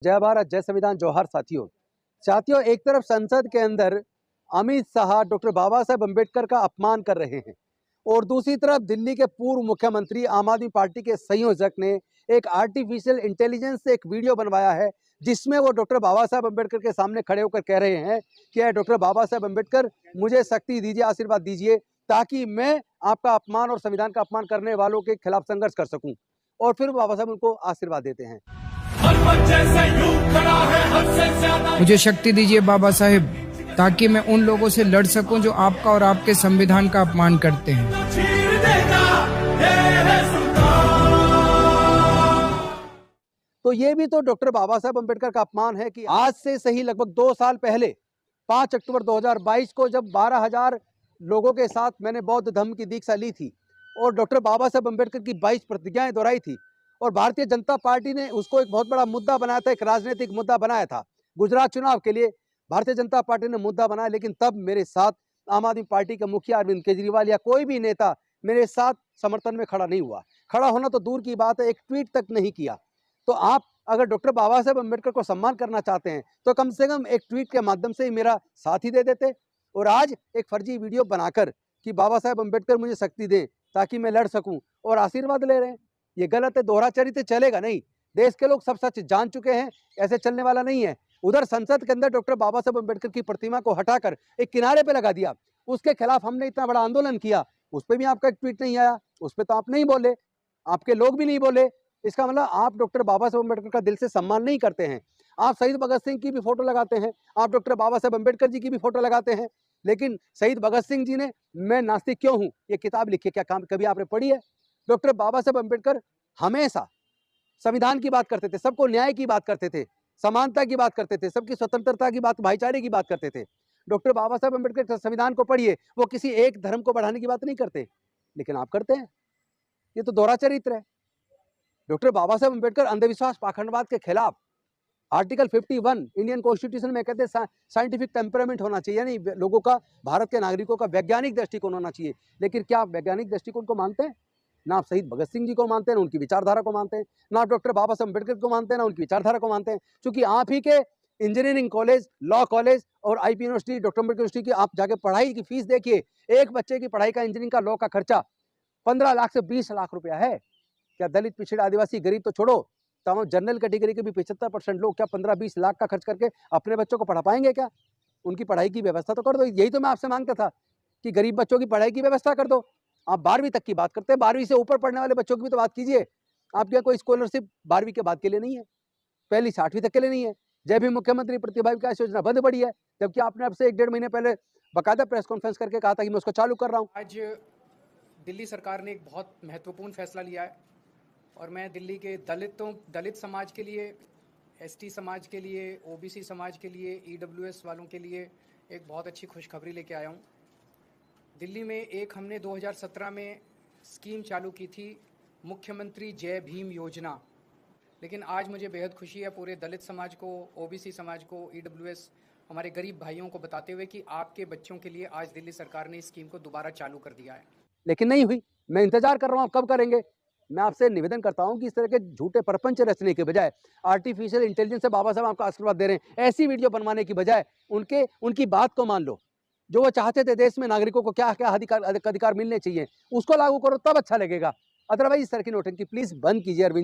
जय भारत, जय संविधान, जोहार साथियों। एक तरफ संसद के अंदर अमित शाह डॉक्टर बाबा साहेब अम्बेडकर का अपमान कर रहे हैं और दूसरी तरफ दिल्ली के पूर्व मुख्यमंत्री आम आदमी पार्टी के संयोजक ने एक आर्टिफिशियल इंटेलिजेंस से एक वीडियो बनवाया है जिसमें वो डॉक्टर बाबा साहेब अम्बेडकर के सामने खड़े होकर कह रहे हैं कि डॉक्टर बाबा साहेब अम्बेडकर मुझे शक्ति दीजिए, आशीर्वाद दीजिए ताकि मैं आपका अपमान और संविधान का अपमान करने वालों के खिलाफ संघर्ष कर सकूं। और फिर बाबा साहेब उनको आशीर्वाद देते हैं। मुझे शक्ति दीजिए बाबा साहेब ताकि मैं उन लोगों से लड़ सकूं जो आपका और आपके संविधान का अपमान करते हैं। तो ये भी तो डॉक्टर बाबा साहेब अम्बेडकर का अपमान है कि आज से सही लगभग 2 साल पहले 5 अक्टूबर 2022 को जब 12,000 लोगों के साथ मैंने बौद्ध धर्म की दीक्षा ली थी और डॉक्टर बाबा साहेब अम्बेडकर की 22 प्रतिज्ञाएं दोहराई थी और भारतीय जनता पार्टी ने उसको एक बहुत बड़ा मुद्दा बनाया था, एक राजनीतिक मुद्दा बनाया था। गुजरात चुनाव के लिए भारतीय जनता पार्टी ने मुद्दा बनाया, लेकिन तब मेरे साथ आम आदमी पार्टी के मुखिया अरविंद केजरीवाल या कोई भी नेता मेरे साथ समर्थन में खड़ा नहीं हुआ। खड़ा होना तो दूर की बात है, एक ट्वीट तक नहीं किया। तो आप अगर डॉक्टर बाबा साहेब अम्बेडकर को सम्मान करना चाहते हैं तो कम से कम एक ट्वीट के माध्यम से ही मेरा साथ ही दे देते। और आज एक फर्जी वीडियो बनाकर कि बाबा साहेब अम्बेडकर मुझे शक्ति दें ताकि मैं लड़ सकूं और आशीर्वाद ले रहे हैं, ये गलत है। दोहरा चरित्र चलेगा नहीं। देश के लोग सब सच जान चुके हैं, ऐसे चलने वाला नहीं है। उधर संसद के अंदर डॉक्टर बाबा साहेब अम्बेडकर की प्रतिमा को हटाकर एक किनारे पे लगा दिया, उसके खिलाफ हमने इतना बड़ा आंदोलन किया, उस पर भी आपका एक ट्वीट नहीं आया, उस पर तो आप नहीं बोले, आपके लोग भी नहीं बोले। इसका मतलब आप डॉक्टर बाबा साहेब अम्बेडकर का दिल से सम्मान नहीं करते हैं। आप शहीद भगत सिंह की भी फोटो लगाते हैं, आप डॉक्टर बाबा साहेब अम्बेडकर जी की भी फोटो लगाते हैं, लेकिन शहीद भगत सिंह जी ने मैं नास्तिक क्यों हूं ये किताब लिखी, क्या काम कभी आपने पढ़ी है? डॉक्टर बाबा साहेब अम्बेडकर हमेशा संविधान की बात करते थे, सबको न्याय की बात करते थे, समानता की बात करते थे, सबकी स्वतंत्रता की बात, भाईचारे की बात करते थे। डॉक्टर बाबा साहेब अम्बेडकर संविधान को पढ़िए, वो किसी एक धर्म को बढ़ाने की बात नहीं करते, लेकिन आप करते हैं। ये तो दोहरा चरित्र है। डॉक्टर बाबा साहेब अम्बेडकर अंधविश्वास पाखंडवाद के खिलाफ आर्टिकल 51 इंडियन कॉन्स्टिट्यूशन में कहते हैं साइंटिफिक टेम्परामेंट होना चाहिए, यानी लोगों का, भारत के नागरिकों का वैज्ञानिक दृष्टिकोण होना चाहिए। लेकिन क्या आप वैज्ञानिक दृष्टिकोण को मानते हैं? ना आप शहीद भगत सिंह जी को मानते हैं, ना उनकी विचारधारा को मानते हैं, ना आप डॉक्टर बाबा साहेब अम्बेडकर को मानते हैं, ना उनकी विचारधारा को मानते हैं। क्योंकि आप ही के इंजीनियरिंग कॉलेज, लॉ कॉलेज और IP university, doctor Ambedkar university की आप जाके पढ़ाई की फीस देखिए। एक बच्चे की पढ़ाई का, इंजीनियरिंग का, लॉ का खर्चा 15 लाख से 20 लाख रुपया है। क्या दलित, पिछड़े, आदिवासी, गरीब तो छोड़ो, तमाम जनरल कैटेगरी के भी 75% लोग क्या 15-20 लाख का खर्च करके अपने बच्चों को पढ़ा पाएंगे? क्या उनकी पढ़ाई की व्यवस्था तो कर दो। यही तो मैं आपसे मांगता था कि गरीब बच्चों की पढ़ाई की व्यवस्था कर दो। आप 12वीं तक की बात करते हैं, 12वीं से ऊपर पढ़ने वाले बच्चों की भी तो बात कीजिए। आपके यहाँ कोई स्कॉलरशिप 12वीं के बाद के लिए नहीं है, पहली 8वीं तक के लिए नहीं है। जय भी मुख्यमंत्री प्रतिभा विकास योजना बंद पड़ी है, जबकि आपने अब से 1-1.5 महीने पहले बाकायदा प्रेस कॉन्फ्रेंस करके कहा था कि मैं उसको चालू कर रहा हूँ। आज दिल्ली सरकार ने एक बहुत महत्वपूर्ण फैसला लिया है और मैं दिल्ली के दलित समाज के लिए, एसटी समाज के लिए, ओबीसी समाज के लिए, ईडब्ल्यूएस वालों के लिए एक बहुत अच्छी खुशखबरी लेके आया हूँ। दिल्ली में हमने 2017 में स्कीम चालू की थी, मुख्यमंत्री जय भीम योजना। लेकिन आज मुझे बेहद खुशी है पूरे दलित समाज को, ओबीसी समाज को, ईडब्ल्यूएस, हमारे गरीब भाइयों को बताते हुए कि आपके बच्चों के लिए आज दिल्ली सरकार ने इस स्कीम को दोबारा चालू कर दिया है। लेकिन नहीं हुई। मैं इंतजार कर रहा हूँ, कब करेंगे? मैं आपसे निवेदन करता हूं कि इस तरह के झूठे प्रपंच रचने के बजाय आर्टिफिशियल इंटेलिजेंस से बाबा साहब आपको आशीर्वाद दे रहे हैं, ऐसी वीडियो बनवाने की बजाय उनकी बात को मान लो। जो वो चाहते थे देश में नागरिकों को क्या क्या अधिकार मिलने चाहिए, उसको लागू करो, तब अच्छा लगेगा। अदरवाइज इस तरह की नोटंकी प्लीज बंद कीजिए अरविंद।